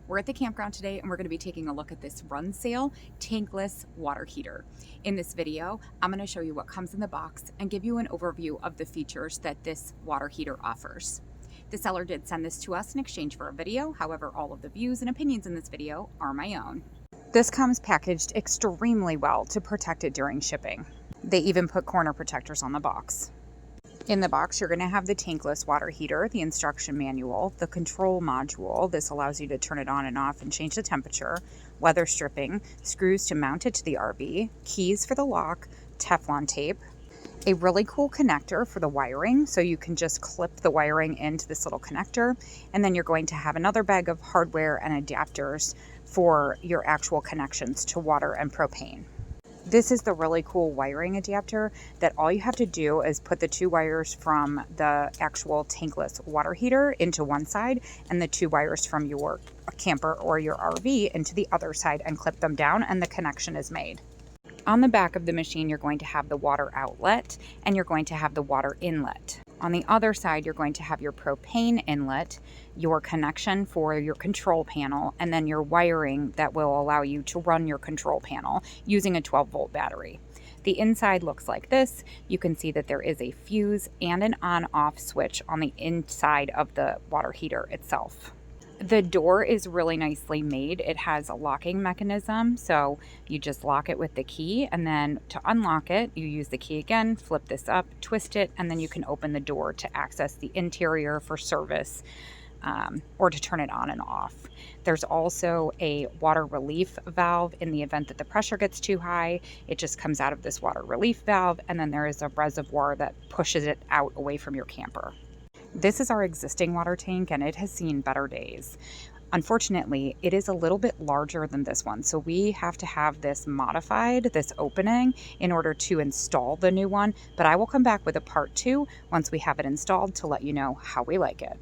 We're at the campground today and we're going to be taking a look at this RunSail tankless water heater. In this video, I'm going to show you what comes in the box and give you an overview of the features that this water heater offers. The seller did send this to us in exchange for a video, however, all of the views and opinions in this video are my own. This comes packaged extremely well to protect it during shipping. They even put corner protectors on the box. In the box, you're going to have the tankless water heater, the instruction manual, the control module. This allows you to turn it on and off and change the temperature, weather stripping, screws to mount it to the RV, keys for the lock, Teflon tape, a really cool connector for the wiring, so you can just clip the wiring into this little connector, and then you're going to have another bag of hardware and adapters for your actual connections to water and propane. This is the really cool wiring adapter that all you have to do is put the two wires from the actual tankless water heater into one side and the two wires from your camper or your RV into the other side and clip them down, and the connection is made. On the back of the machine, you're going to have the water outlet and you're going to have the water inlet. On the other side, you're going to have your propane inlet, your connection for your control panel, and then your wiring that will allow you to run your control panel using a 12-volt battery. The inside looks like this. You can see that there is a fuse and an on-off switch on the inside of the water heater itself. The door is really nicely made. It has a locking mechanism, so you just lock it with the key, and then to unlock it, you use the key again, flip this up, twist it, and then you can open the door to access the interior for service or to turn it on and off. There's also a water relief valve in the event that the pressure gets too high. It just comes out of this water relief valve, and then there is a reservoir that pushes it out away from your camper. This is our existing water tank and it has seen better days. Unfortunately, it is a little bit larger than this one, so we have to have this modified, this opening, in order to install the new one, but I will come back with a part 2 once we have it installed to let you know how we like it.